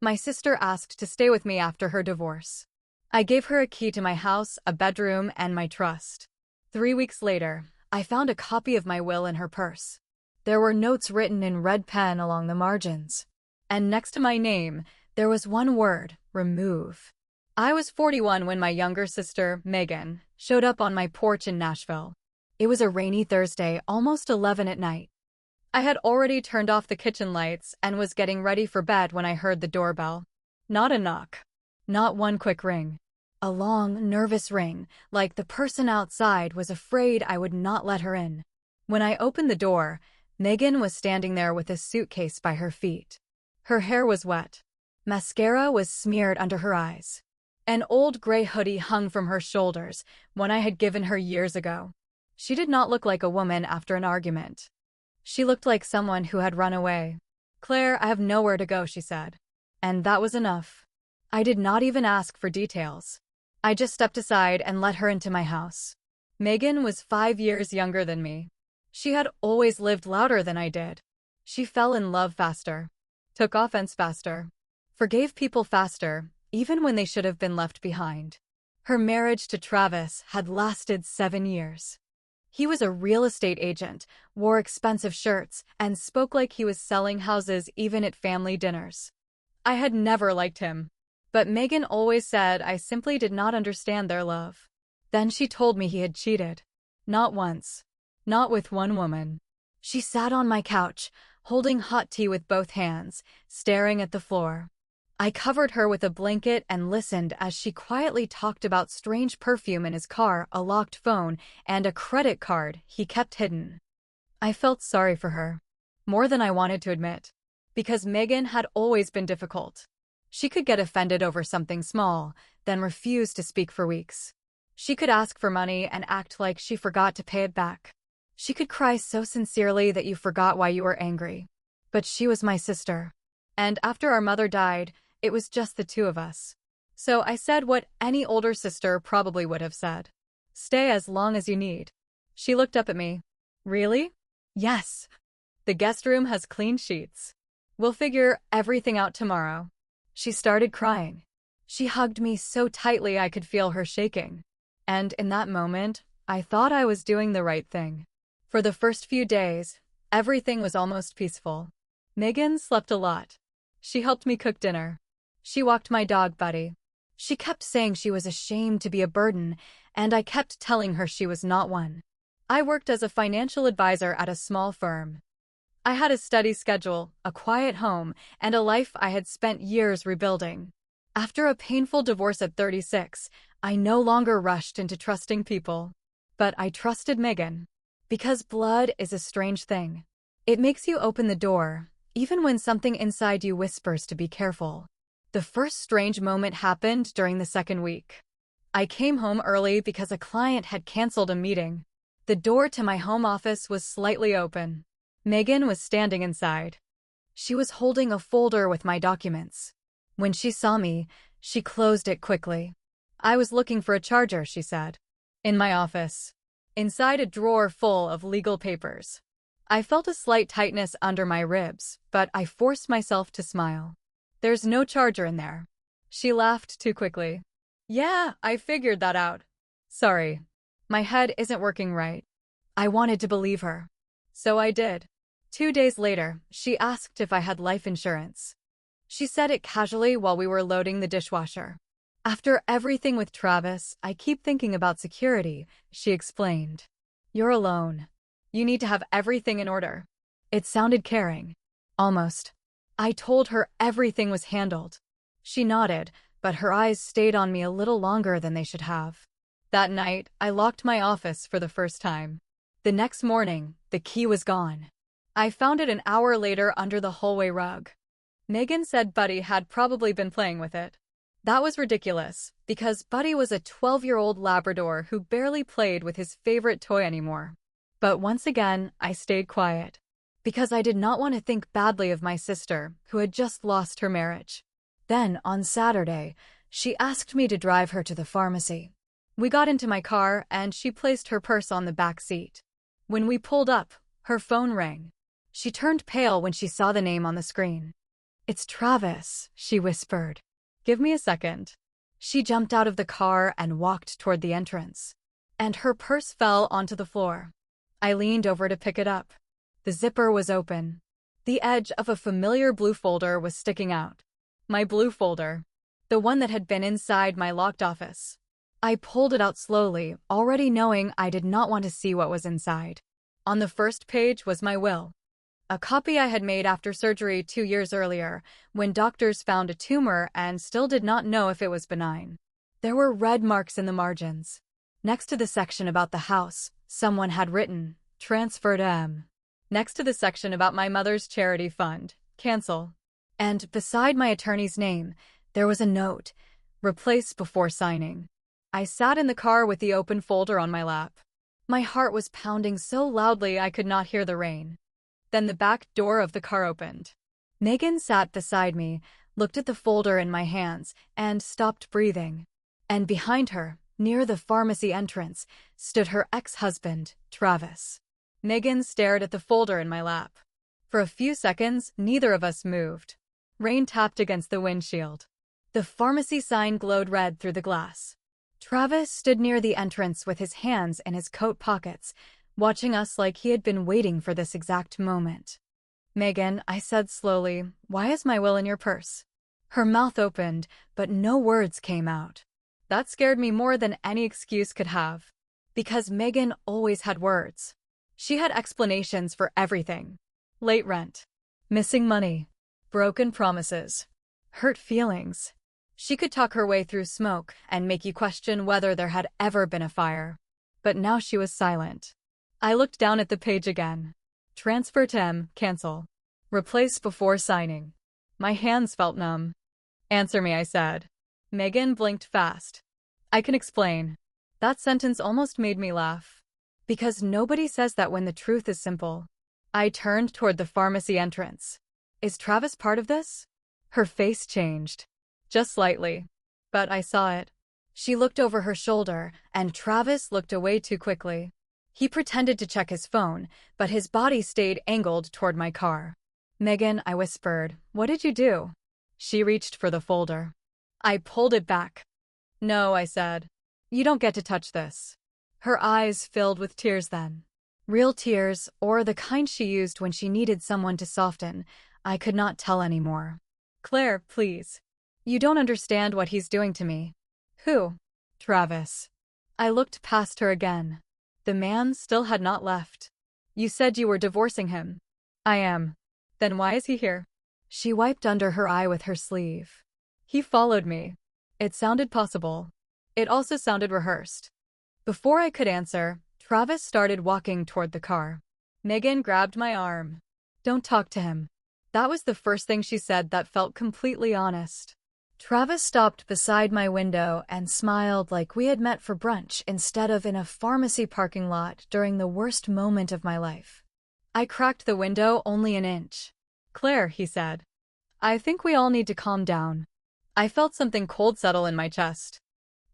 My sister asked to stay with me after her divorce. I gave her a key to my house, a bedroom, and my trust. 3 weeks later, I found a copy of my will in her purse. There were notes written in red pen along the margins. And next to my name, there was one word: remove. I was 41 when my younger sister, Megan, showed up on my porch in Nashville. It was a rainy Thursday, almost 11 at night. I had already turned off the kitchen lights and was getting ready for bed when I heard the doorbell. Not a knock. Not one quick ring. A long, nervous ring, like the person outside was afraid I would not let her in. When I opened the door, Megan was standing there with a suitcase by her feet. Her hair was wet. Mascara was smeared under her eyes. An old gray hoodie hung from her shoulders, one I had given her years ago. She did not look like a woman after an argument. She looked like someone who had run away. "Claire, I have nowhere to go," she said. And that was enough. I did not even ask for details. I just stepped aside and let her into my house. Megan was 5 years younger than me. She had always lived louder than I did. She fell in love faster, took offense faster, forgave people faster, even when they should have been left behind. Her marriage to Travis had lasted 7 years. He was a real estate agent, wore expensive shirts, and spoke like he was selling houses even at family dinners. I had never liked him. But Megan always said I simply did not understand their love. Then she told me he had cheated. Not once. Not with one woman. She sat on my couch, holding hot tea with both hands, staring at the floor. I covered her with a blanket and listened as she quietly talked about strange perfume in his car, a locked phone, and a credit card he kept hidden. I felt sorry for her. More than I wanted to admit. Because Megan had always been difficult. She could get offended over something small, then refuse to speak for weeks. She could ask for money and act like she forgot to pay it back. She could cry so sincerely that you forgot why you were angry. But she was my sister. And after our mother died, it was just the two of us. So I said what any older sister probably would have said. "Stay as long as you need." She looked up at me. "Really?" "Yes. The guest room has clean sheets. We'll figure everything out tomorrow." She started crying. She hugged me so tightly I could feel her shaking. And in that moment, I thought I was doing the right thing. For the first few days, everything was almost peaceful. Megan slept a lot. She helped me cook dinner. She walked my dog, Buddy. She kept saying she was ashamed to be a burden, and I kept telling her she was not one. I worked as a financial advisor at a small firm. I had a steady schedule, a quiet home, and a life I had spent years rebuilding. After a painful divorce at 36, I no longer rushed into trusting people. But I trusted Megan. Because blood is a strange thing. It makes you open the door, even when something inside you whispers to be careful. The first strange moment happened during the second week. I came home early because a client had canceled a meeting. The door to my home office was slightly open. Megan was standing inside. She was holding a folder with my documents. When she saw me, she closed it quickly. "I was looking for a charger," she said. "In my office. Inside a drawer full of legal papers." I felt a slight tightness under my ribs, but I forced myself to smile. "There's no charger in there." She laughed too quickly. "Yeah, I figured that out. Sorry. My head isn't working right." I wanted to believe her. So I did. 2 days later, she asked if I had life insurance. She said it casually while we were loading the dishwasher. "After everything with Travis, I keep thinking about security," she explained. "You're alone. You need to have everything in order." It sounded caring. Almost. I told her everything was handled. She nodded, but her eyes stayed on me a little longer than they should have. That night, I locked my office for the first time. The next morning, the key was gone. I found it an hour later under the hallway rug. Megan said Buddy had probably been playing with it. That was ridiculous, because Buddy was a 12-year-old Labrador who barely played with his favorite toy anymore. But once again, I stayed quiet. Because I did not want to think badly of my sister, who had just lost her marriage. Then, on Saturday, she asked me to drive her to the pharmacy. We got into my car, and she placed her purse on the back seat. When we pulled up, her phone rang. She turned pale when she saw the name on the screen. It's Travis, she whispered. Give me a second. She jumped out of the car and walked toward the entrance. And her purse fell onto the floor. I leaned over to pick it up. The zipper was open. The edge of a familiar blue folder was sticking out. My blue folder. The one that had been inside my locked office. I pulled it out slowly, already knowing I did not want to see what was inside. On the first page was my will. A copy I had made after surgery 2 years earlier, when doctors found a tumor and still did not know if it was benign. There were red marks in the margins. Next to the section about the house, someone had written, "Transfer to M." Next to the section about my mother's charity fund, "Cancel." And beside my attorney's name, there was a note, "Replace before signing." I sat in the car with the open folder on my lap. My heart was pounding so loudly I could not hear the rain. Then the back door of the car opened. Megan sat beside me, looked at the folder in my hands, and stopped breathing. And behind her, near the pharmacy entrance, stood her ex-husband, Travis. Megan stared at the folder in my lap. For a few seconds, neither of us moved. Rain tapped against the windshield. The pharmacy sign glowed red through the glass. Travis stood near the entrance with his hands in his coat pockets, watching us like he had been waiting for this exact moment. "Megan," I said slowly, "why is my will in your purse?" Her mouth opened, but no words came out. That scared me more than any excuse could have. Because Megan always had words. She had explanations for everything. Late rent. Missing money. Broken promises. Hurt feelings. She could talk her way through smoke and make you question whether there had ever been a fire. But now she was silent. I looked down at the page again. Transfer to M, cancel. Replace before signing. My hands felt numb. Answer me, I said. Megan blinked fast. I can explain. That sentence almost made me laugh. Because nobody says that when the truth is simple. I turned toward the pharmacy entrance. Is Travis part of this? Her face changed. Just slightly. But I saw it. She looked over her shoulder, and Travis looked away too quickly. He pretended to check his phone, but his body stayed angled toward my car. Megan, I whispered, what did you do? She reached for the folder. I pulled it back. No, I said. You don't get to touch this. Her eyes filled with tears then. Real tears, or the kind she used when she needed someone to soften. I could not tell anymore. Claire, please. You don't understand what he's doing to me. Who? Travis. I looked past her again. The man still had not left. You said you were divorcing him. I am. Then why is he here? She wiped under her eye with her sleeve. He followed me. It sounded possible. It also sounded rehearsed. Before I could answer, Travis started walking toward the car. Megan grabbed my arm. Don't talk to him. That was the first thing she said that felt completely honest. Travis stopped beside my window and smiled like we had met for brunch instead of in a pharmacy parking lot during the worst moment of my life. I cracked the window only an inch. Claire, he said. I think we all need to calm down. I felt something cold settle in my chest.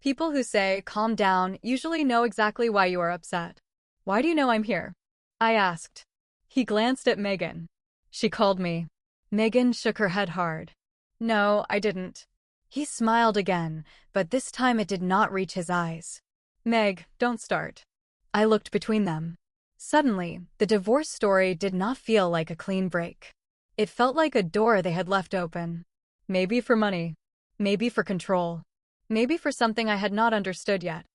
People who say, calm down, usually know exactly why you are upset. Why do you know I'm here? I asked. He glanced at Megan. She called me. Megan shook her head hard. No, I didn't. He smiled again, but this time it did not reach his eyes. Meg, don't start. I looked between them. Suddenly, the divorce story did not feel like a clean break. It felt like a door they had left open. Maybe for money. Maybe for control. Maybe for something I had not understood yet.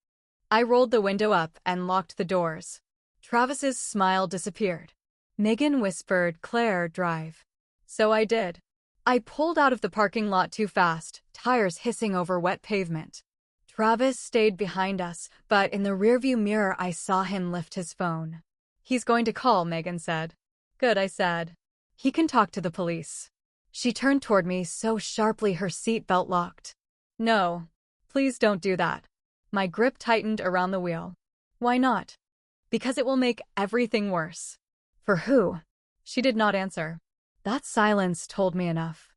I rolled the window up and locked the doors. Travis's smile disappeared. Megan whispered, Claire, drive. So I did. I pulled out of the parking lot too fast, tires hissing over wet pavement. Travis stayed behind us, but in the rearview mirror I saw him lift his phone. He's going to call, Megan said. Good, I said. He can talk to the police. She turned toward me so sharply her seatbelt locked. No. Please don't do that. My grip tightened around the wheel. Why not? Because it will make everything worse. For who? She did not answer. That silence told me enough.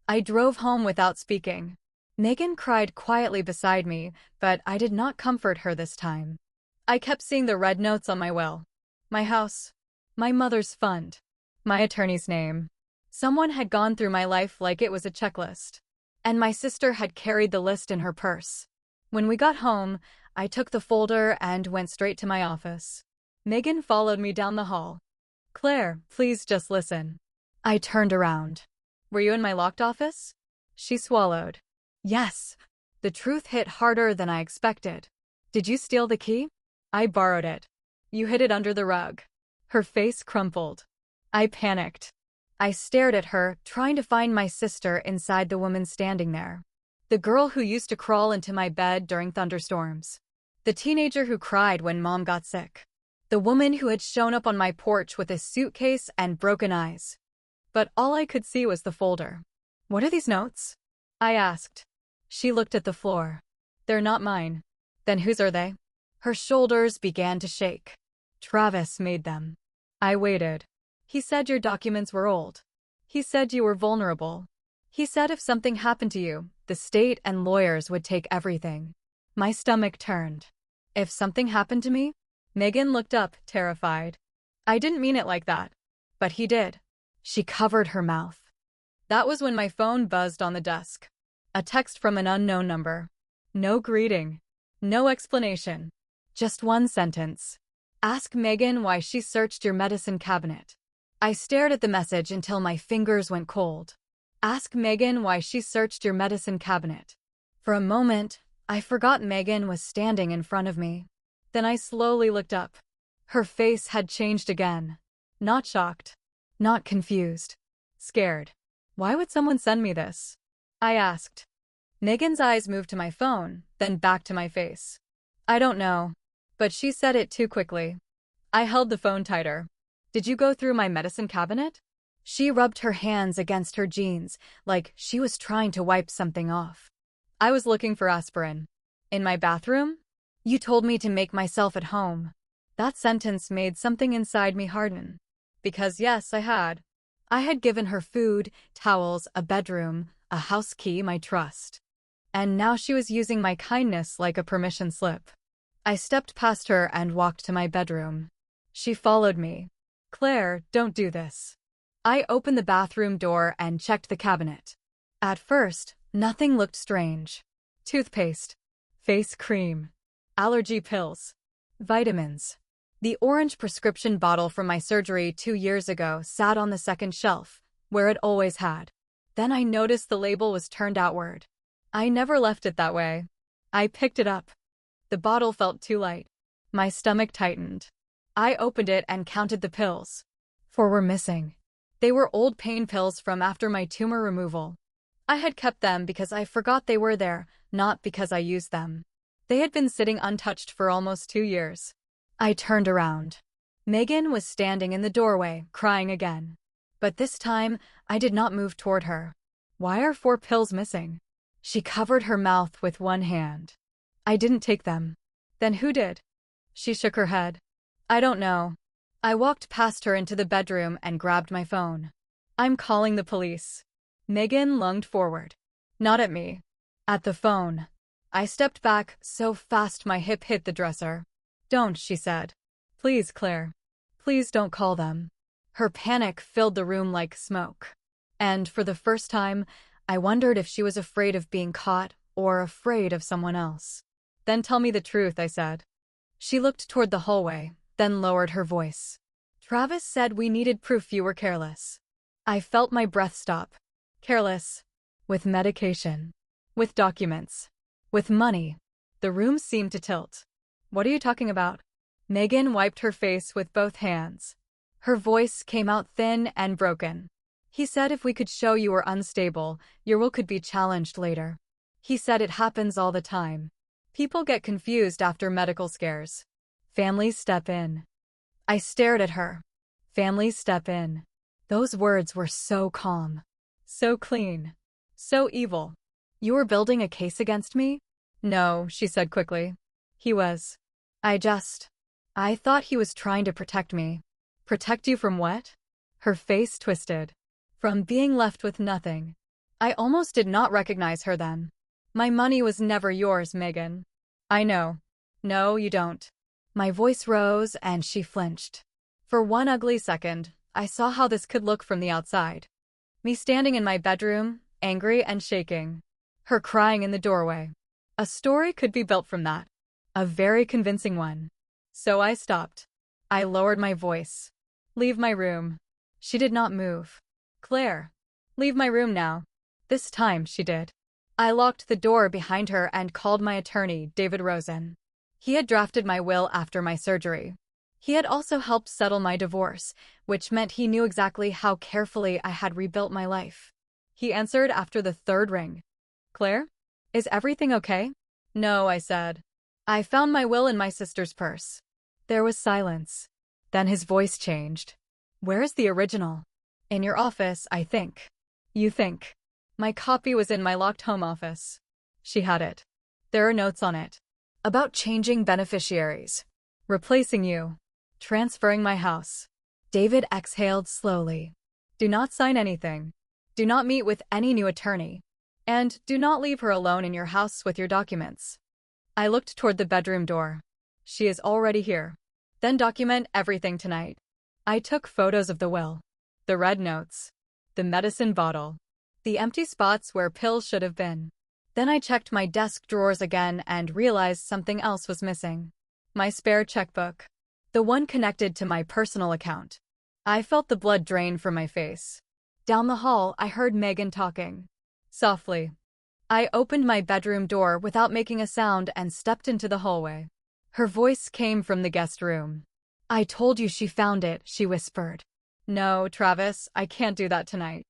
I drove home without speaking. Megan cried quietly beside me, but I did not comfort her this time. I kept seeing the red notes on my will. My house. My mother's fund. My attorney's name. Someone had gone through my life like it was a checklist. And my sister had carried the list in her purse. When we got home, I took the folder and went straight to my office. Megan followed me down the hall. Claire, please just listen. I turned around. Were you in my locked office? She swallowed. Yes. The truth hit harder than I expected. Did you steal the key? I borrowed it. You hid it under the rug. Her face crumpled. I panicked. I stared at her, trying to find my sister inside the woman standing there. The girl who used to crawl into my bed during thunderstorms. The teenager who cried when mom got sick. The woman who had shown up on my porch with a suitcase and broken eyes. But all I could see was the folder. What are these notes? I asked. She looked at the floor. They're not mine. Then whose are they? Her shoulders began to shake. Travis made them. I waited. He said your documents were old. He said you were vulnerable. He said if something happened to you, the state and lawyers would take everything. My stomach turned. If something happened to me? Megan looked up, terrified. I didn't mean it like that. But he did. She covered her mouth. That was when my phone buzzed on the desk. A text from an unknown number. No greeting. No explanation. Just one sentence. Ask Megan why she searched your medicine cabinet. I stared at the message until my fingers went cold. Ask Megan why she searched your medicine cabinet. For a moment, I forgot Megan was standing in front of me. Then I slowly looked up. Her face had changed again. Not shocked. Not confused. Scared. Why would someone send me this? I asked. Megan's eyes moved to my phone, then back to my face. I don't know. But she said it too quickly. I held the phone tighter. Did you go through my medicine cabinet? She rubbed her hands against her jeans, like she was trying to wipe something off. I was looking for aspirin. In my bathroom? You told me to make myself at home. That sentence made something inside me harden. Because yes, I had. I had given her food, towels, a bedroom, a house key, my trust. And now she was using my kindness like a permission slip. I stepped past her and walked to my bedroom. She followed me. Claire, don't do this. I opened the bathroom door and checked the cabinet. At first, nothing looked strange. Toothpaste, face cream, allergy pills, vitamins. The orange prescription bottle from my surgery 2 years ago sat on the second shelf, where it always had. Then I noticed the label was turned outward. I never left it that way. I picked it up. The bottle felt too light. My stomach tightened. I opened it and counted the pills. 4 were missing. They were old pain pills from after my tumor removal. I had kept them because I forgot they were there, not because I used them. They had been sitting untouched for almost 2 years. I turned around. Megan was standing in the doorway, crying again. But this time, I did not move toward her. Why are 4 pills missing? She covered her mouth with one hand. I didn't take them. Then who did? She shook her head. I don't know. I walked past her into the bedroom and grabbed my phone. I'm calling the police. Megan lunged forward. Not at me. At the phone. I stepped back so fast my hip hit the dresser. Don't, she said. Please, Claire. Please don't call them. Her panic filled the room like smoke. And for the first time, I wondered if she was afraid of being caught or afraid of someone else. Then tell me the truth, I said. She looked toward the hallway, then lowered her voice. Travis said we needed proof you were careless. I felt my breath stop. Careless. With medication. With documents. With money. The room seemed to tilt. What are you talking about? Megan wiped her face with both hands. Her voice came out thin and broken. He said if we could show you were unstable, your will could be challenged later. He said it happens all the time. People get confused after medical scares. Families step in. I stared at her. Families step in. Those words were so calm. So clean. So evil. You were building a case against me? No, she said quickly. He was. I thought he was trying to protect me. Protect you from what? Her face twisted. From being left with nothing. I almost did not recognize her then. My money was never yours, Megan. I know. No, you don't. My voice rose and she flinched. For one ugly second, I saw how this could look from the outside. Me standing in my bedroom, angry and shaking. Her crying in the doorway. A story could be built from that. A very convincing one. So I stopped. I lowered my voice. Leave my room. She did not move. Claire. Leave my room now. This time she did. I locked the door behind her and called my attorney, David Rosen. He had drafted my will after my surgery. He had also helped settle my divorce, which meant he knew exactly how carefully I had rebuilt my life. He answered after the third ring. Claire? Is everything okay? No, I said. I found my will in my sister's purse. There was silence. Then his voice changed. Where is the original? In your office, I think. You think. My copy was in my locked home office. She had it. There are notes on it. About changing beneficiaries. Replacing you. Transferring my house. David exhaled slowly. Do not sign anything. Do not meet with any new attorney. And do not leave her alone in your house with your documents. I looked toward the bedroom door. She is already here. Then document everything tonight. I took photos of the will. The red notes. The medicine bottle. The empty spots where pills should have been. Then I checked my desk drawers again and realized something else was missing. My spare checkbook. The one connected to my personal account. I felt the blood drain from my face. Down the hall, I heard Megan talking. Softly. I opened my bedroom door without making a sound and stepped into the hallway. Her voice came from the guest room. I told you she found it, she whispered. No, Travis, I can't do that tonight.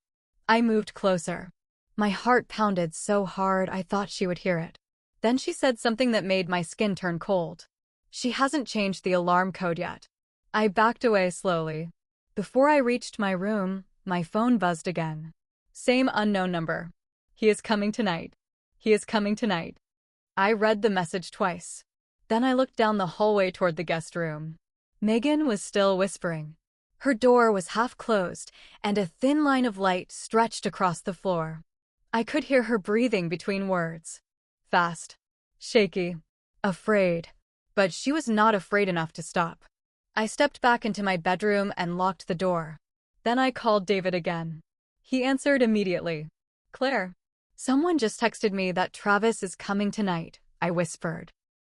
I moved closer. My heart pounded so hard I thought she would hear it. Then she said something that made my skin turn cold. She hasn't changed the alarm code yet. I backed away slowly. Before I reached my room, my phone buzzed again. Same unknown number. He is coming tonight. He is coming tonight. I read the message twice. Then I looked down the hallway toward the guest room. Megan was still whispering. Her door was half closed, and a thin line of light stretched across the floor. I could hear her breathing between words. Fast. Shaky. Afraid. But she was not afraid enough to stop. I stepped back into my bedroom and locked the door. Then I called David again. He answered immediately. Claire. Someone just texted me that Travis is coming tonight, I whispered.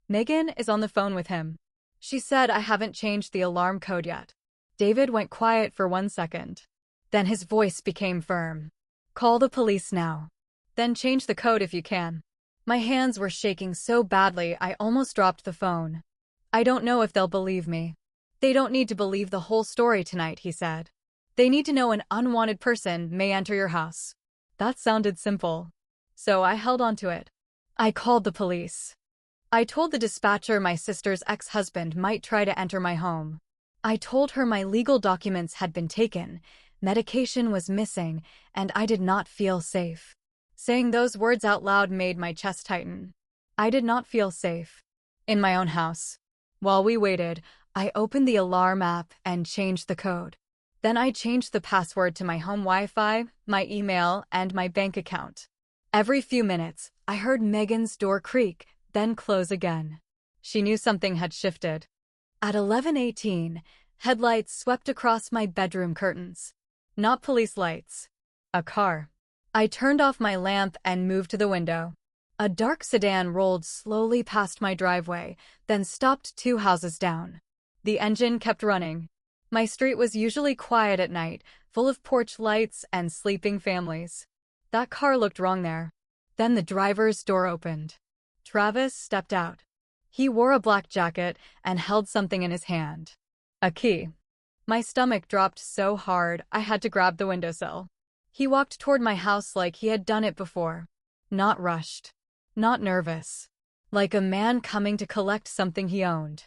Megan is on the phone with him. She said I haven't changed the alarm code yet. David went quiet for 1 second. Then his voice became firm. Call the police now. Then change the code if you can. My hands were shaking so badly I almost dropped the phone. I don't know if they'll believe me. They don't need to believe the whole story tonight, he said. They need to know an unwanted person may enter your house. That sounded simple. So I held on to it. I called the police. I told the dispatcher my sister's ex-husband might try to enter my home. I told her my legal documents had been taken, medication was missing, and I did not feel safe. Saying those words out loud made my chest tighten. I did not feel safe. In my own house. While we waited, I opened the alarm app and changed the code. Then I changed the password to my home Wi-Fi, my email, and my bank account. Every few minutes, I heard Megan's door creak, then close again. She knew something had shifted. At 11:18, headlights swept across my bedroom curtains. Not police lights. A car. I turned off my lamp and moved to the window. A dark sedan rolled slowly past my driveway, then stopped 2 houses down. The engine kept running. My street was usually quiet at night, full of porch lights and sleeping families. That car looked wrong there. Then the driver's door opened. Travis stepped out. He wore a black jacket and held something in his hand. A key. My stomach dropped so hard I had to grab the windowsill. He walked toward my house like he had done it before. Not rushed. Not nervous. Like a man coming to collect something he owned.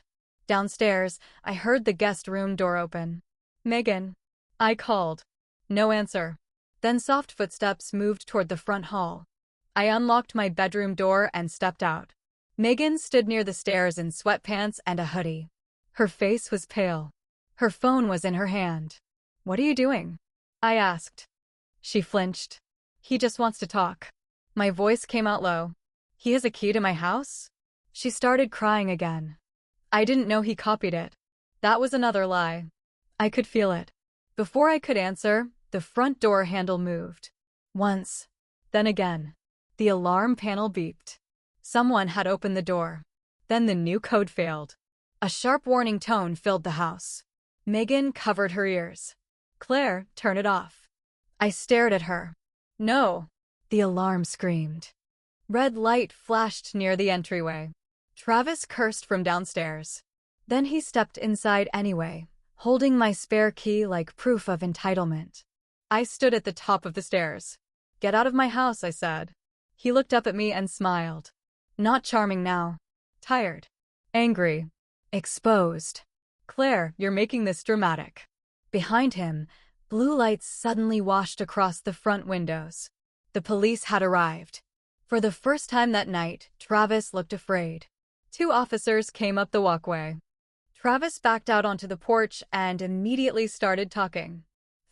Downstairs, I heard the guest room door open. Megan. I called. No answer. Then soft footsteps moved toward the front hall. I unlocked my bedroom door and stepped out. Megan stood near the stairs in sweatpants and a hoodie. Her face was pale. Her phone was in her hand. What are you doing? I asked. She flinched. He just wants to talk. My voice came out low. He has a key to my house? She started crying again. I didn't know he copied it. That was another lie. I could feel it. Before I could answer, The front door handle moved. Once. Then again. The alarm panel beeped. Someone had opened the door. Then the new code failed. A sharp warning tone filled the house. Megan covered her ears. Claire, turn it off. I stared at her. No. The alarm screamed. Red light flashed near the entryway. Travis cursed from downstairs. Then he stepped inside anyway, holding my spare key like proof of entitlement. I stood at the top of the stairs. Get out of my house, I said. He looked up at me and smiled. Not charming now. Tired. Angry. Exposed. Claire, you're making this dramatic. Behind him, blue lights suddenly washed across the front windows. The police had arrived. For the first time that night, Travis looked afraid. 2 officers came up the walkway. Travis backed out onto the porch and immediately started talking.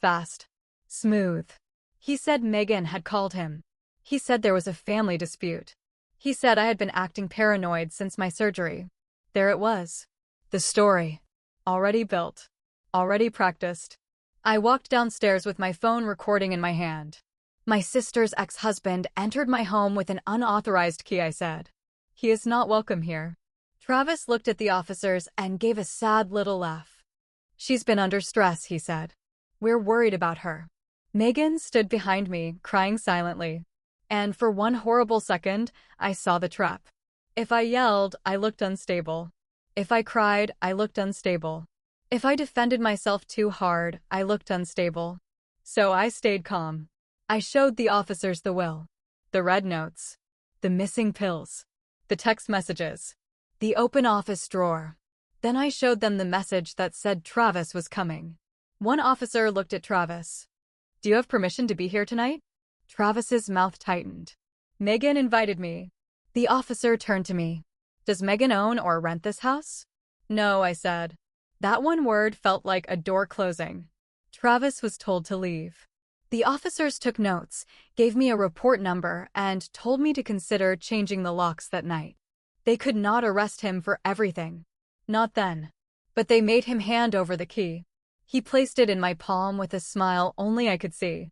Fast. Smooth. He said Megan had called him. He said there was a family dispute. He said I had been acting paranoid since my surgery. There it was. The story. Already built. Already practiced. I walked downstairs with my phone recording in my hand. My sister's ex-husband entered my home with an unauthorized key, I said. He is not welcome here. Travis looked at the officers and gave a sad little laugh. She's been under stress, he said. We're worried about her. Megan stood behind me, crying silently. And for one horrible second, I saw the trap. If I yelled, I looked unstable. If I cried, I looked unstable. If I defended myself too hard, I looked unstable. So I stayed calm. I showed the officers the will. The red notes. The missing pills. The text messages. The open office drawer. Then I showed them the message that said Travis was coming. One officer looked at Travis. Do you have permission to be here tonight? Travis's mouth tightened. Megan invited me. The officer turned to me. Does Megan own or rent this house? No, I said. That one word felt like a door closing. Travis was told to leave. The officers took notes, gave me a report number, and told me to consider changing the locks that night. They could not arrest him for everything. Not then. But they made him hand over the key. He placed it in my palm with a smile only I could see.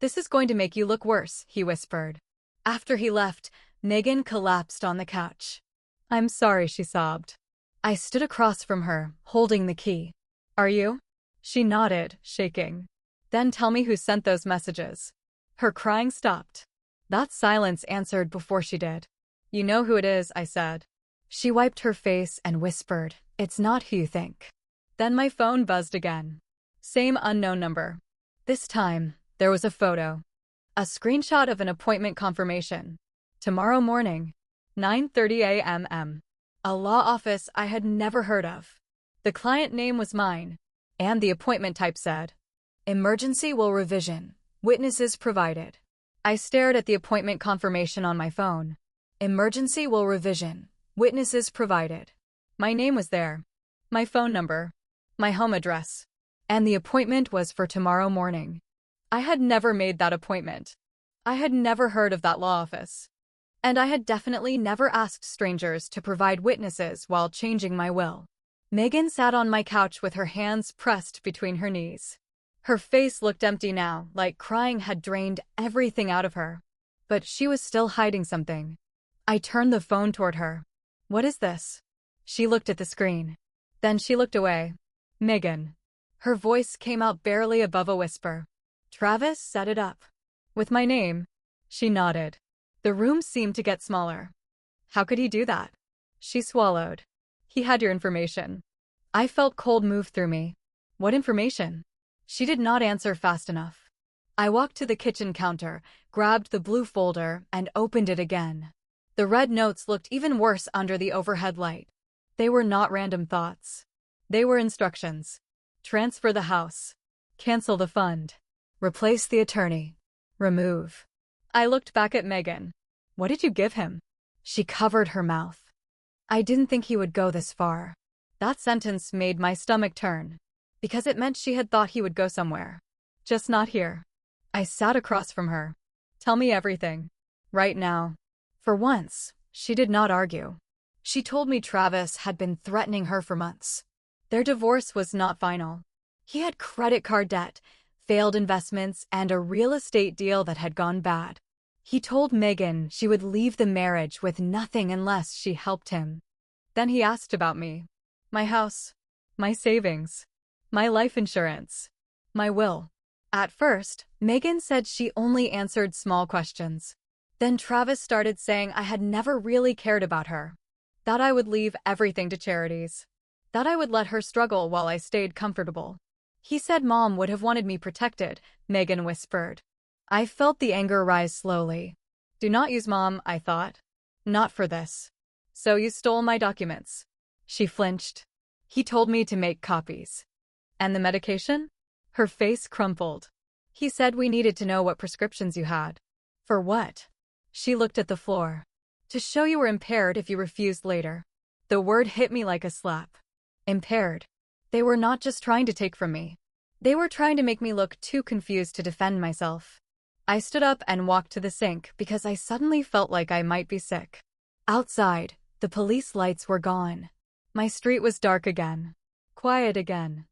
This is going to make you look worse, he whispered. After he left, Megan collapsed on the couch. I'm sorry, she sobbed. I stood across from her, holding the key. Are you? She nodded, shaking. Then tell me who sent those messages. Her crying stopped. That silence answered before she did. You know who it is, I said. She wiped her face and whispered, It's not who you think. Then my phone buzzed again. Same unknown number. This time, there was a photo. A screenshot of an appointment confirmation. Tomorrow morning, 9:30 a.m. A law office I had never heard of. The client name was mine, and the appointment type said, Emergency will revision. Witnesses provided. I stared at the appointment confirmation on my phone. Emergency will revision. Witnesses provided. My name was there. My phone number. My home address. And the appointment was for tomorrow morning. I had never made that appointment. I had never heard of that law office. And I had definitely never asked strangers to provide witnesses while changing my will. Megan sat on my couch with her hands pressed between her knees. Her face looked empty now, like crying had drained everything out of her. But she was still hiding something. I turned the phone toward her. What is this? She looked at the screen. Then she looked away. Megan. Her voice came out barely above a whisper. Travis set it up. With my name. She nodded. The room seemed to get smaller. How could he do that? She swallowed. He had your information. I felt cold move through me. What information? She did not answer fast enough. I walked to the kitchen counter, grabbed the blue folder, and opened it again. The red notes looked even worse under the overhead light. They were not random thoughts. They were instructions. Transfer the house. Cancel the fund. Replace the attorney. Remove. I looked back at Megan. What did you give him? She covered her mouth. I didn't think he would go this far. That sentence made my stomach turn. Because it meant she had thought he would go somewhere. Just not here. I sat across from her. Tell me everything. Right now. For once, she did not argue. She told me Travis had been threatening her for months. Their divorce was not final. He had credit card debt, failed investments, and a real estate deal that had gone bad. He told Megan she would leave the marriage with nothing unless she helped him. Then he asked about me. My house. My savings. My life insurance. My will. At first, Megan said she only answered small questions. Then Travis started saying I had never really cared about her. That I would leave everything to charities. That I would let her struggle while I stayed comfortable. He said Mom would have wanted me protected, Megan whispered. I felt the anger rise slowly. Do not use Mom, I thought. Not for this. So you stole my documents. She flinched. He told me to make copies. And the medication? Her face crumpled. He said we needed to know what prescriptions you had. For what? She looked at the floor. To show you were impaired if you refused later. The word hit me like a slap. Impaired. They were not just trying to take from me. They were trying to make me look too confused to defend myself. I stood up and walked to the sink because I suddenly felt like I might be sick. Outside, the police lights were gone. My street was dark again. Quiet again.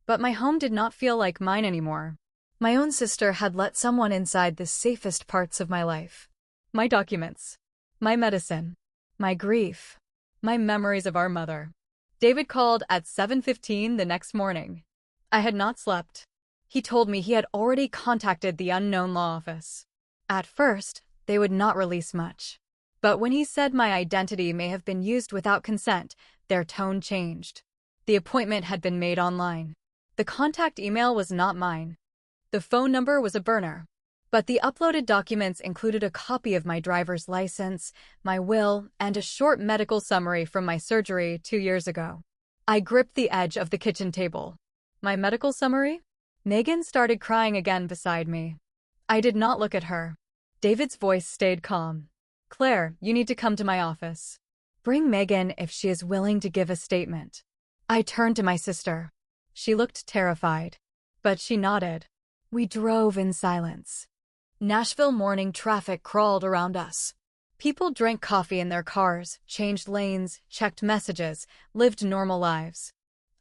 But my home did not feel like mine anymore. My own sister had let someone inside the safest parts of my life. My documents. My medicine. My grief. My memories of our mother. David called at 7:15 the next morning. I had not slept. He told me he had already contacted the unknown law office. At first, they would not release much. But when he said my identity may have been used without consent, their tone changed. The appointment had been made online. The contact email was not mine. The phone number was a burner. But the uploaded documents included a copy of my driver's license, my will, and a short medical summary from my surgery 2 years ago. I gripped the edge of the kitchen table. My medical summary? Megan started crying again beside me. I did not look at her. David's voice stayed calm. Claire, you need to come to my office. Bring Megan if she is willing to give a statement. I turned to my sister. She looked terrified. But she nodded. We drove in silence. Nashville morning traffic crawled around us. People drank coffee in their cars, changed lanes, checked messages, lived normal lives.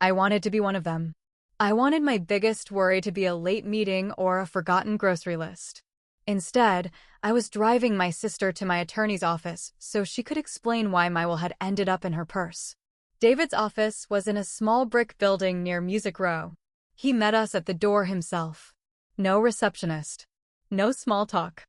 I wanted to be one of them. I wanted my biggest worry to be a late meeting or a forgotten grocery list. Instead, I was driving my sister to my attorney's office so she could explain why my will had ended up in her purse. David's office was in a small brick building near Music Row. He met us at the door himself. No receptionist. No small talk.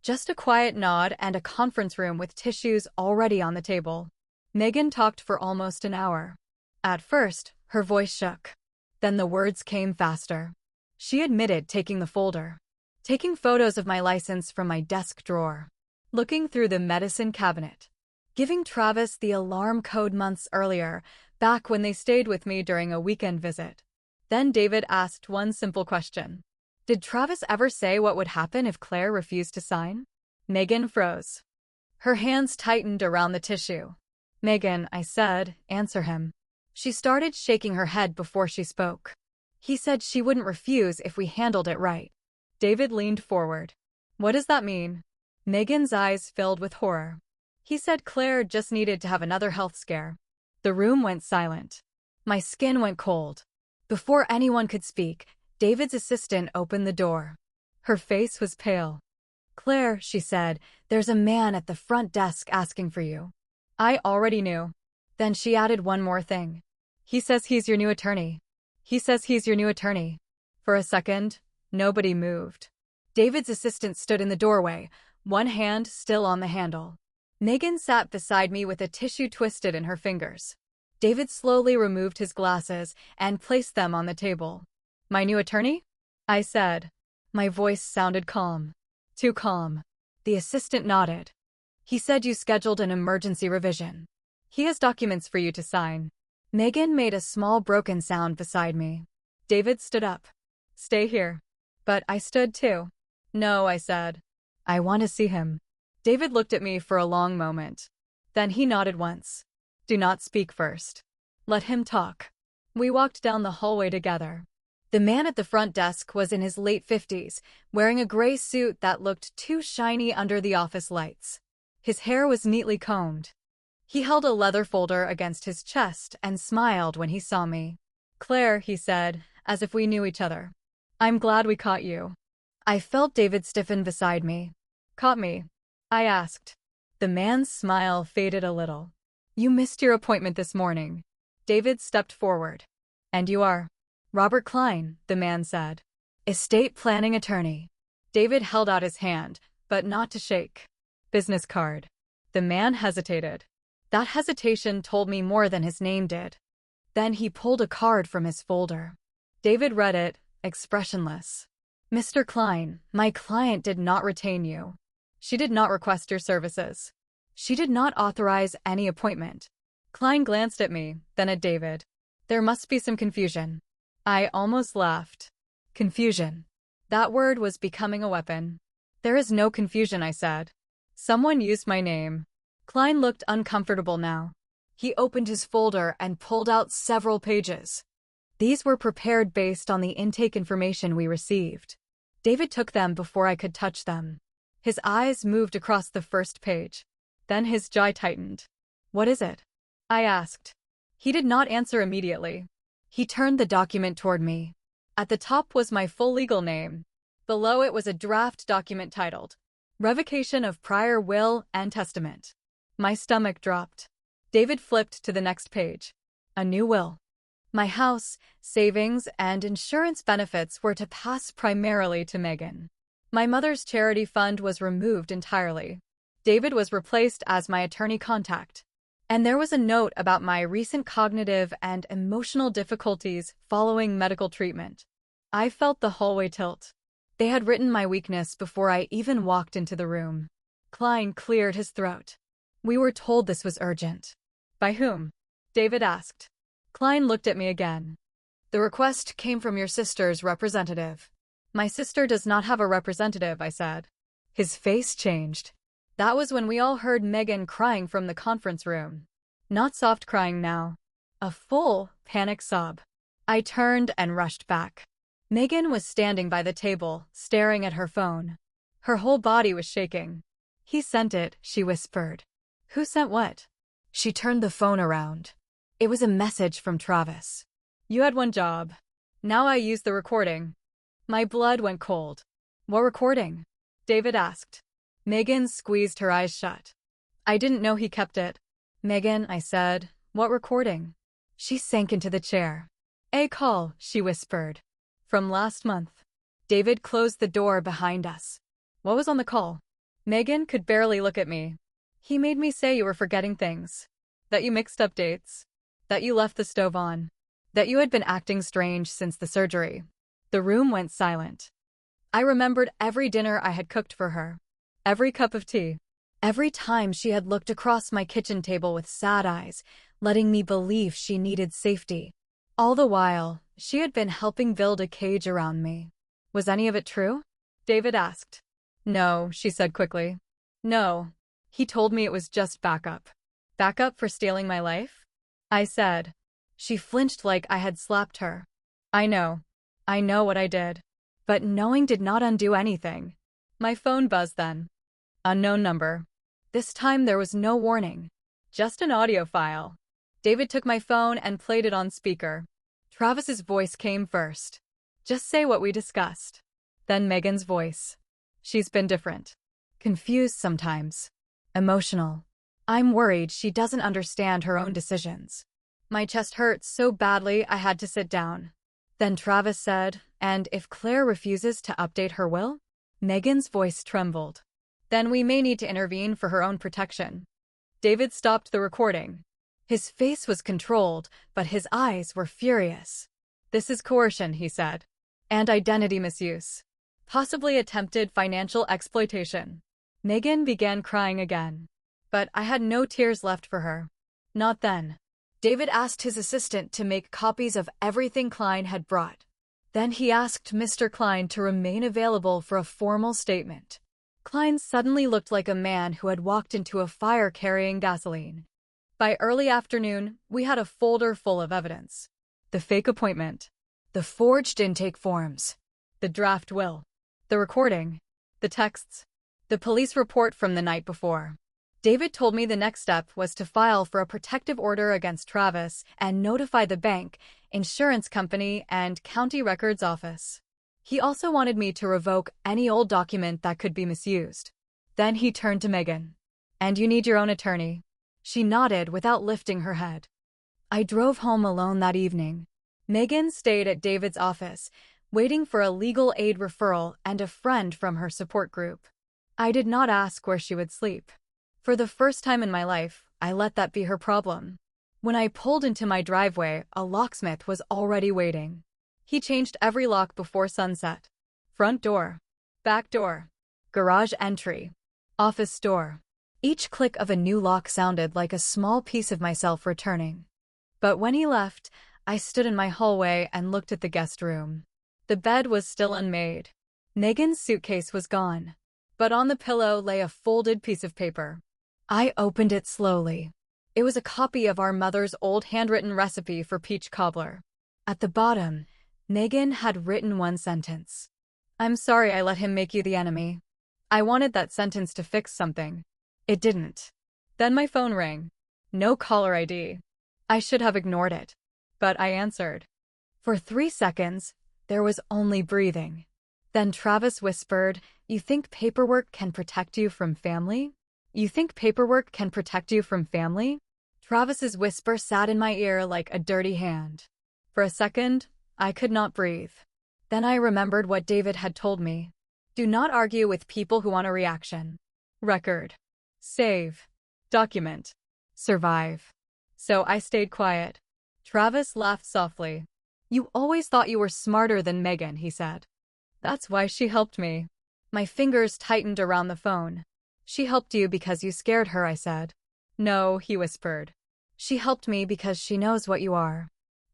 Just a quiet nod and a conference room with tissues already on the table. Megan talked for almost an hour. At first, her voice shook. Then the words came faster. She admitted taking the folder. Taking photos of my license from my desk drawer. Looking through the medicine cabinet. Giving Travis the alarm code months earlier, back when they stayed with me during a weekend visit. Then David asked one simple question. Did Travis ever say what would happen if Claire refused to sign? Megan froze. Her hands tightened around the tissue. Megan, I said, answer him. She started shaking her head before she spoke. He said she wouldn't refuse if we handled it right. David leaned forward. What does that mean? Megan's eyes filled with horror. He said Claire just needed to have another health scare. The room went silent. My skin went cold. Before anyone could speak, David's assistant opened the door. Her face was pale. Claire, she said, there's a man at the front desk asking for you. I already knew. Then she added one more thing. He says he's your new attorney. He says he's your new attorney. For a second, nobody moved. David's assistant stood in the doorway, one hand still on the handle. Megan sat beside me with a tissue twisted in her fingers. David slowly removed his glasses and placed them on the table. My new attorney? I said. My voice sounded calm. Too calm. The assistant nodded. He said you scheduled an emergency revision. He has documents for you to sign. Megan made a small broken sound beside me. David stood up. Stay here. But I stood too. No, I said. I want to see him. David looked at me for a long moment. Then he nodded once. Do not speak first. Let him talk. We walked down the hallway together. The man at the front desk was in his late 50s, wearing a gray suit that looked too shiny under the office lights. His hair was neatly combed. He held a leather folder against his chest and smiled when he saw me. Claire, he said, as if we knew each other. I'm glad we caught you. I felt David stiffen beside me. Caught me? I asked. The man's smile faded a little. You missed your appointment this morning. David stepped forward. And you are? Robert Klein, the man said. Estate planning attorney. David held out his hand, but not to shake. Business card. The man hesitated. That hesitation told me more than his name did. Then he pulled a card from his folder. David read it, expressionless. Mr. Klein, my client did not retain you. She did not request your services. She did not authorize any appointment. Klein glanced at me, then at David. There must be some confusion. I almost laughed. Confusion. That word was becoming a weapon. There is no confusion, I said. Someone used my name. Klein looked uncomfortable now. He opened his folder and pulled out several pages. These were prepared based on the intake information we received. David took them before I could touch them. His eyes moved across the first page. Then his jaw tightened. What is it? I asked. He did not answer immediately. He turned the document toward me. At the top was my full legal name. Below it was a draft document titled, Revocation of Prior Will and Testament. My stomach dropped. David flipped to the next page. A new will. My house, savings, and insurance benefits were to pass primarily to Megan. My mother's charity fund was removed entirely. David was replaced as my attorney contact. And there was a note about my recent cognitive and emotional difficulties following medical treatment. I felt the hallway tilt. They had written my weakness before I even walked into the room. Klein cleared his throat. We were told this was urgent. By whom? David asked. Klein looked at me again. The request came from your sister's representative. My sister does not have a representative, I said. His face changed. That was when we all heard Megan crying from the conference room. Not soft crying now. A full, panic sob. I turned and rushed back. Megan was standing by the table, staring at her phone. Her whole body was shaking. He sent it, she whispered. Who sent what? She turned the phone around. It was a message from Travis. You had one job. Now I use the recording. My blood went cold. What recording? David asked. Megan squeezed her eyes shut. I didn't know he kept it. Megan, I said, what recording? She sank into the chair. A call, she whispered. From last month. David closed the door behind us. What was on the call? Megan could barely look at me. He made me say you were forgetting things. That you mixed up dates. That you left the stove on. That you had been acting strange since the surgery. The room went silent. I remembered every dinner I had cooked for her. Every cup of tea. Every time she had looked across my kitchen table with sad eyes, letting me believe she needed safety. All the while, she had been helping build a cage around me. Was any of it true? David asked. No, she said quickly. No. He told me it was just backup. Backup for stealing my life? I said. She flinched like I had slapped her. I know. I know what I did. But knowing did not undo anything. My phone buzzed then. Unknown number. This time there was no warning. Just an audio file. David took my phone and played it on speaker. Travis's voice came first. Just say what we discussed. Then Megan's voice. She's been different. Confused sometimes. Emotional. I'm worried she doesn't understand her own decisions. My chest hurt so badly I had to sit down. Then Travis said, and if Claire refuses to update her will? Megan's voice trembled. Then we may need to intervene for her own protection. David stopped the recording. His face was controlled, but his eyes were furious. This is coercion, he said. And identity misuse. Possibly attempted financial exploitation. Megan began crying again. But I had no tears left for her. Not then. David asked his assistant to make copies of everything Klein had brought. Then he asked Mr. Klein to remain available for a formal statement. Klein suddenly looked like a man who had walked into a fire carrying gasoline. By early afternoon, we had a folder full of evidence. The fake appointment. The forged intake forms. The draft will. The recording. The texts. The police report from the night before. David told me the next step was to file for a protective order against Travis and notify the bank, insurance company, and county records office. He also wanted me to revoke any old document that could be misused. Then he turned to Megan. "And you need your own attorney." She nodded without lifting her head. I drove home alone that evening. Megan stayed at David's office, waiting for a legal aid referral and a friend from her support group. I did not ask where she would sleep. For the first time in my life, I let that be her problem. When I pulled into my driveway, a locksmith was already waiting. He changed every lock before sunset. Front door, back door, garage entry, office door. Each click of a new lock sounded like a small piece of myself returning. But when he left, I stood in my hallway and looked at the guest room. The bed was still unmade. Megan's suitcase was gone. But on the pillow lay a folded piece of paper. I opened it slowly. It was a copy of our mother's old handwritten recipe for peach cobbler. At the bottom, Megan had written one sentence. "I'm sorry I let him make you the enemy." I wanted that sentence to fix something. It didn't. Then my phone rang. No caller ID. I should have ignored it. But I answered. For 3 seconds, there was only breathing. Then Travis whispered, "You think paperwork can protect you from family? You think paperwork can protect you from family?" Travis's whisper sat in my ear like a dirty hand. For a second, I could not breathe. Then I remembered what David had told me. Do not argue with people who want a reaction. Record. Save. Document. Survive. So I stayed quiet. Travis laughed softly. "You always thought you were smarter than Megan," he said. "That's why she helped me." My fingers tightened around the phone. "She helped you because you scared her," I said. "No," he whispered. "She helped me because she knows what you are."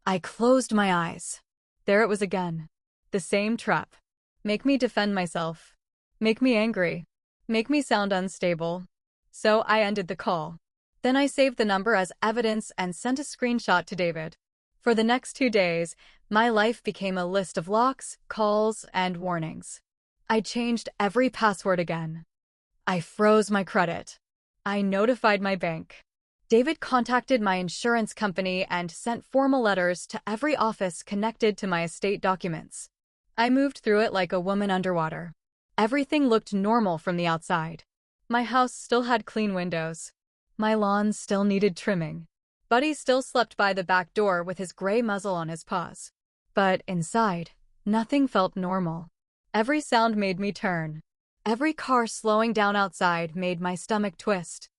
I closed my eyes. There it was again. The same trap. Make me defend myself. Make me angry. Make me sound unstable. So I ended the call. Then I saved the number as evidence and sent a screenshot to David. For the next 2 days, my life became a list of locks, calls, and warnings. I changed every password again. I froze my credit. I notified my bank. David contacted my insurance company and sent formal letters to every office connected to my estate documents. I moved through it like a woman underwater. Everything looked normal from the outside. My house still had clean windows. My lawn still needed trimming. Buddy still slept by the back door with his gray muzzle on his paws. But inside, nothing felt normal. Every sound made me turn. Every car slowing down outside made my stomach twist.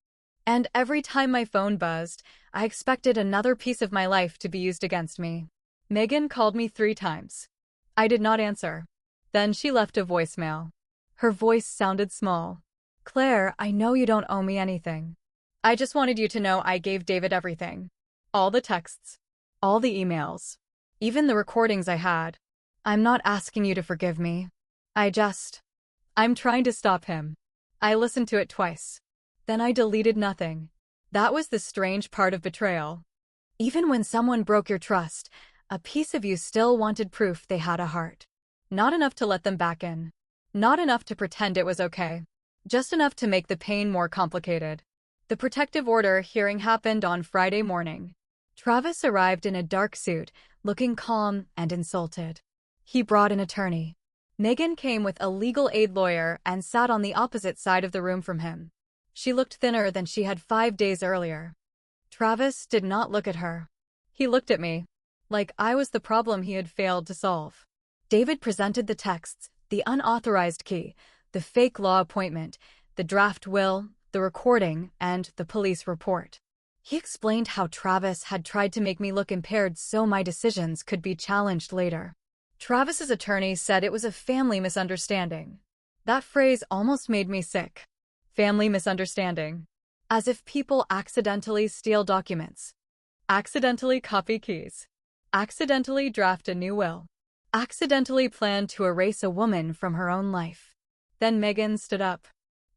And every time my phone buzzed, I expected another piece of my life to be used against me. Megan called me 3 times. I did not answer. Then she left a voicemail. Her voice sounded small. "Claire, I know you don't owe me anything. I just wanted you to know I gave David everything. All the texts. All the emails. Even the recordings I had. I'm not asking you to forgive me. I'm trying to stop him." I listened to it twice. Then I deleted nothing. That was the strange part of betrayal. Even when someone broke your trust, a piece of you still wanted proof they had a heart. Not enough to let them back in. Not enough to pretend it was okay. Just enough to make the pain more complicated. The protective order hearing happened on Friday morning. Travis arrived in a dark suit, looking calm and insulted. He brought an attorney. Megan came with a legal aid lawyer and sat on the opposite side of the room from him. She looked thinner than she had 5 days earlier. Travis did not look at her. He looked at me, like I was the problem he had failed to solve. David presented the texts, the unauthorized key, the fake law appointment, the draft will, the recording, and the police report. He explained how Travis had tried to make me look impaired so my decisions could be challenged later. Travis's attorney said it was a family misunderstanding. That phrase almost made me sick. Family misunderstanding. As if people accidentally steal documents. Accidentally copy keys. Accidentally draft a new will. Accidentally plan to erase a woman from her own life. Then Megan stood up.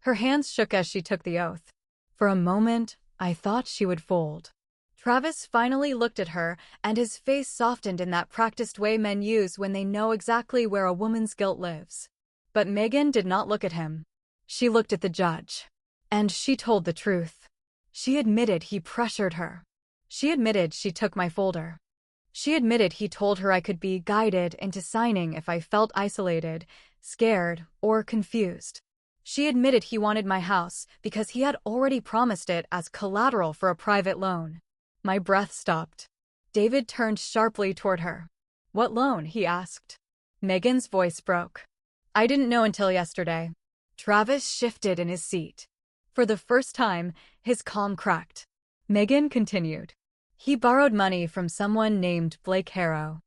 Her hands shook as she took the oath. For a moment, I thought she would fold. Travis finally looked at her, and his face softened in that practiced way men use when they know exactly where a woman's guilt lives. But Megan did not look at him. She looked at the judge. And she told the truth. She admitted he pressured her. She admitted she took my folder. She admitted he told her I could be guided into signing if I felt isolated, scared, or confused. She admitted he wanted my house because he had already promised it as collateral for a private loan. My breath stopped. David turned sharply toward her. "What loan?" he asked. Megan's voice broke. "I didn't know until yesterday." Travis shifted in his seat. For the first time, his calm cracked. Megan continued. "He borrowed money from someone named Blake Harrow.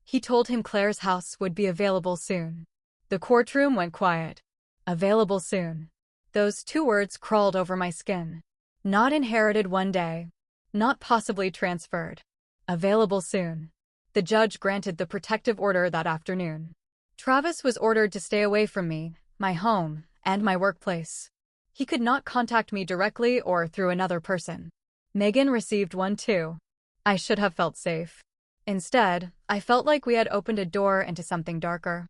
He told him Claire's house would be available soon." The courtroom went quiet. Available soon. Those two words crawled over my skin. Not inherited one day. Not possibly transferred. Available soon. The judge granted the protective order that afternoon. Travis was ordered to stay away from me, my home, and my workplace. He could not contact me directly or through another person. Megan received one too. I should have felt safe. Instead, I felt like we had opened a door into something darker.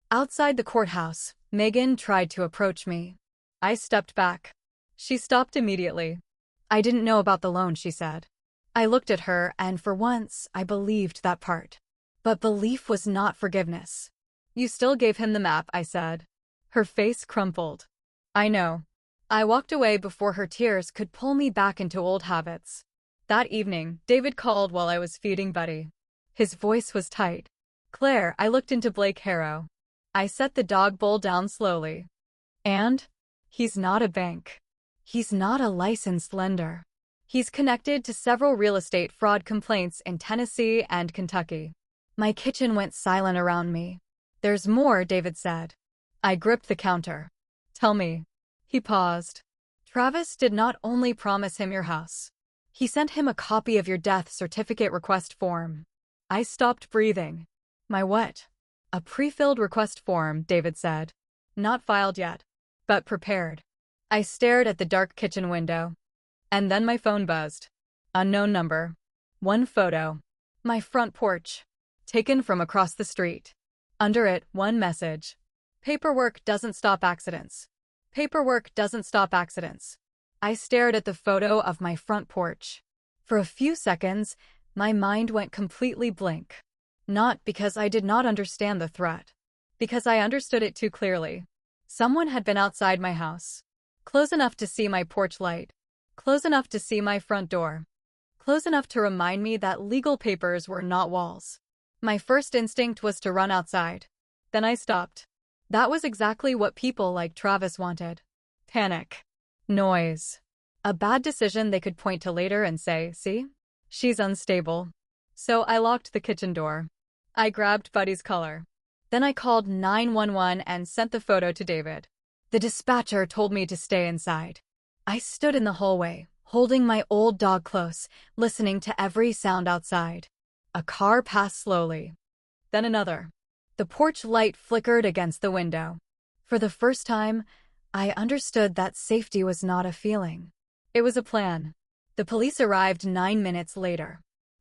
Outside the courthouse, Megan tried to approach me. I stepped back. She stopped immediately. "I didn't know about the loan," she said. I looked at her, and for once, I believed that part. But belief was not forgiveness. "You still gave him the map," I said. Her face crumpled. "I know." I walked away before her tears could pull me back into old habits. That evening, David called while I was feeding Buddy. His voice was tight. "Claire, I looked into Blake Harrow." I set the dog bowl down slowly. "And? He's not a bank. He's not a licensed lender. He's connected to several real estate fraud complaints in Tennessee and Kentucky." My kitchen went silent around me. "There's more," David said. I gripped the counter. "Tell me." He paused. "Travis did not only promise him your house. He sent him a copy of your death certificate request form." I stopped breathing. "My what?" "A pre-filled request form," David said. "Not filed yet, but prepared." I stared at the dark kitchen window. And then my phone buzzed. Unknown number. One photo. My front porch. Taken from across the street. Under it, one message. "Paperwork doesn't stop accidents. Paperwork doesn't stop accidents." I stared at the photo of my front porch. For a few seconds, my mind went completely blank. Not because I did not understand the threat. Because I understood it too clearly. Someone had been outside my house. Close enough to see my porch light. Close enough to see my front door. Close enough to remind me that legal papers were not walls. My first instinct was to run outside. Then I stopped. That was exactly what people like Travis wanted. Panic. Noise. A bad decision they could point to later and say, "See? She's unstable." So I locked the kitchen door. I grabbed Buddy's collar. Then I called 911 and sent the photo to David. The dispatcher told me to stay inside. I stood in the hallway, holding my old dog close, listening to every sound outside. A car passed slowly. Then another. The porch light flickered against the window. For the first time, I understood that safety was not a feeling. It was a plan. The police arrived 9 minutes later.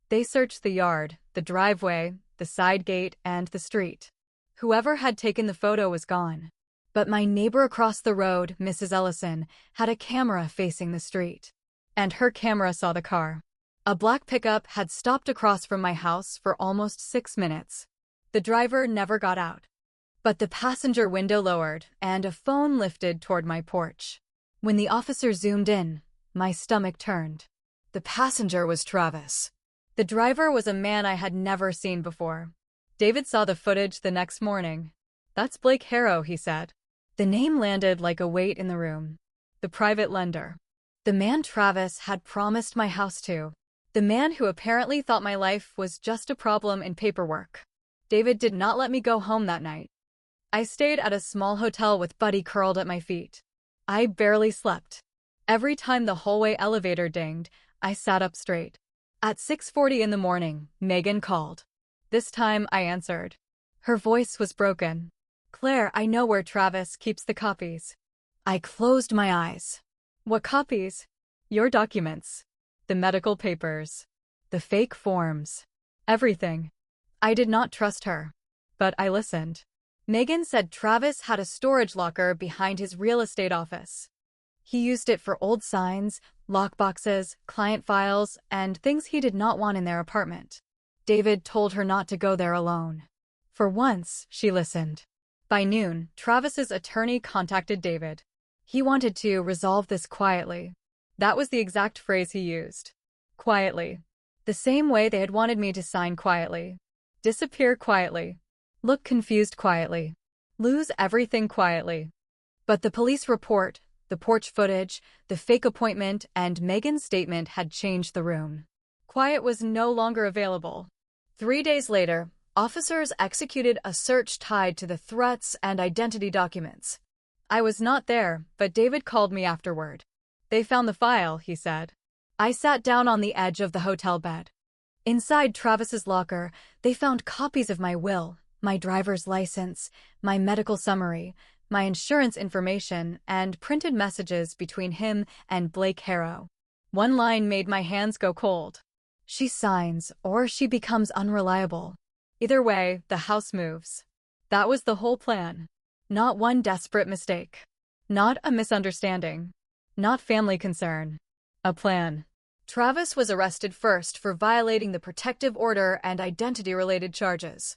They searched the yard, the driveway, the side gate, and the street. Whoever had taken the photo was gone. But my neighbor across the road, Mrs. Ellison, had a camera facing the street. And her camera saw the car. A black pickup had stopped across from my house for almost 6 minutes. The driver never got out. But the passenger window lowered, and a phone lifted toward my porch. When the officer zoomed in, my stomach turned. The passenger was Travis. The driver was a man I had never seen before. David saw the footage the next morning. "That's Blake Harrow," he said. The name landed like a weight in the room. The private lender. The man Travis had promised my house to. The man who apparently thought my life was just a problem in paperwork. David did not let me go home that night. I stayed at a small hotel with Buddy curled at my feet. I barely slept. Every time the hallway elevator dinged, I sat up straight. At 6:40 in the morning, Megan called. This time I answered. Her voice was broken. "Claire, I know where Travis keeps the copies." I closed my eyes. "What copies?" "Your documents. The medical papers. The fake forms. Everything." I did not trust her. But I listened. Megan said Travis had a storage locker behind his real estate office. He used it for old signs, lockboxes, client files, and things he did not want in their apartment. David told her not to go there alone. For once, she listened. By noon, Travis's attorney contacted David. He wanted to resolve this quietly. That was the exact phrase he used. Quietly. The same way they had wanted me to sign quietly. Disappear quietly. Look confused quietly. Lose everything quietly. But the police report, the porch footage, the fake appointment, and Megan's statement had changed the room. Quiet was no longer available. 3 days later, officers executed a search tied to the threats and identity documents. I was not there, but David called me afterward. They found the file, he said. I sat down on the edge of the hotel bed. Inside Travis's locker, they found copies of my will, my driver's license, my medical summary, my insurance information, and printed messages between him and Blake Harrow. One line made my hands go cold. She signs, or she becomes unreliable. Either way, the house moves. That was the whole plan. Not one desperate mistake. Not a misunderstanding. Not family concern. A plan. Travis was arrested first for violating the protective order and identity-related charges.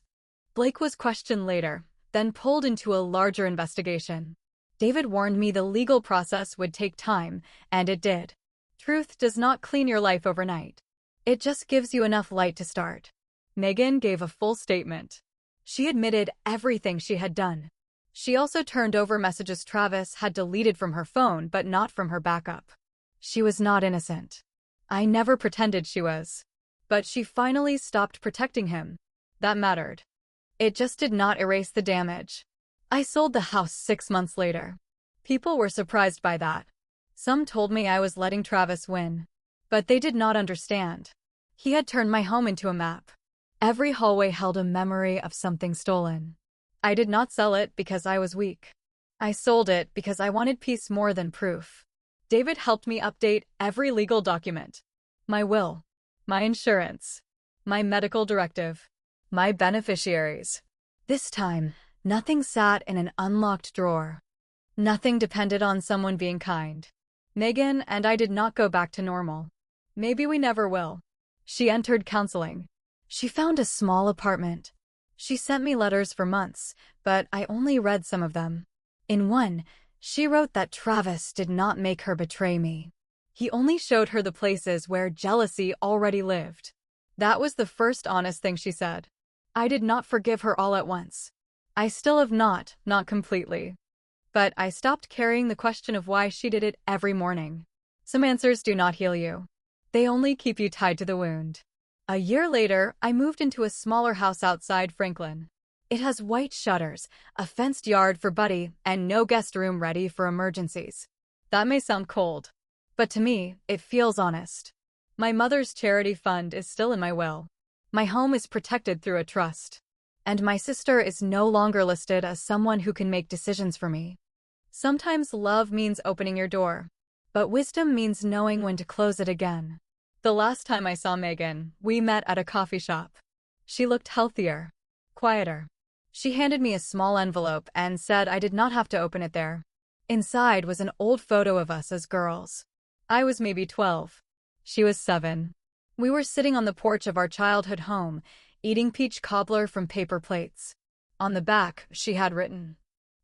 Blake was questioned later, then pulled into a larger investigation. David warned me the legal process would take time, and it did. Truth does not clean your life overnight. It just gives you enough light to start. Megan gave a full statement. She admitted everything she had done. She also turned over messages Travis had deleted from her phone but not from her backup. She was not innocent. I never pretended she was. But she finally stopped protecting him. That mattered. It just did not erase the damage. I sold the house 6 months later. People were surprised by that. Some told me I was letting Travis win. But they did not understand. He had turned my home into a map. Every hallway held a memory of something stolen. I did not sell it because I was weak. I sold it because I wanted peace more than proof. David helped me update every legal document. My will, my insurance, my medical directive, my beneficiaries. This time, nothing sat in an unlocked drawer. Nothing depended on someone being kind. Megan and I did not go back to normal. Maybe we never will. She entered counseling. She found a small apartment. She sent me letters for months, but I only read some of them. In one, she wrote that Travis did not make her betray me. He only showed her the places where jealousy already lived. That was the first honest thing she said. I did not forgive her all at once. I still have not completely. But I stopped carrying the question of why she did it every morning. Some answers do not heal you. They only keep you tied to the wound. A year later, I moved into a smaller house outside Franklin. It has white shutters, a fenced yard for Buddy, and no guest room ready for emergencies. That may sound cold, but to me, it feels honest. My mother's charity fund is still in my will. My home is protected through a trust. And my sister is no longer listed as someone who can make decisions for me. Sometimes love means opening your door, but wisdom means knowing when to close it again. The last time I saw Megan, we met at a coffee shop. She looked healthier, quieter. She handed me a small envelope and said I did not have to open it there. Inside was an old photo of us as girls. I was maybe 12. She was 7. We were sitting on the porch of our childhood home, eating peach cobbler from paper plates. On the back, she had written,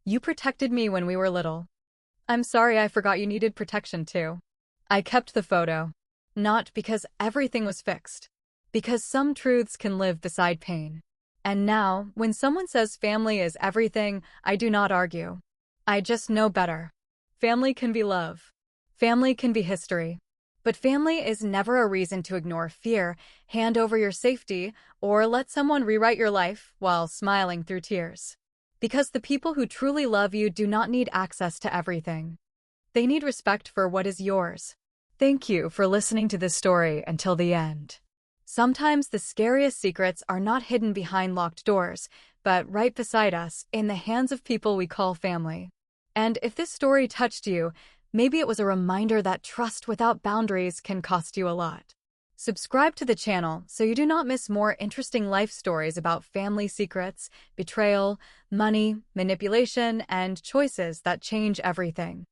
"You protected me when we were little. I'm sorry I forgot you needed protection too." I kept the photo. Not because everything was fixed. Because some truths can live beside pain. And now, when someone says family is everything, I do not argue. I just know better. Family can be love. Family can be history. But family is never a reason to ignore fear, hand over your safety, or let someone rewrite your life while smiling through tears. Because the people who truly love you do not need access to everything. They need respect for what is yours. Thank you for listening to this story until the end. Sometimes the scariest secrets are not hidden behind locked doors, but right beside us, in the hands of people we call family. And if this story touched you, maybe it was a reminder that trust without boundaries can cost you a lot. Subscribe to the channel so you do not miss more interesting life stories about family secrets, betrayal, money, manipulation, and choices that change everything.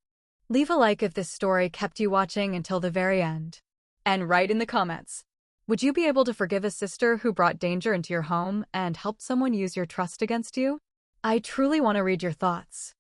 Leave a like if this story kept you watching until the very end. And write in the comments, Would you be able to forgive a sister who brought danger into your home and helped someone use your trust against you? I truly want to read your thoughts.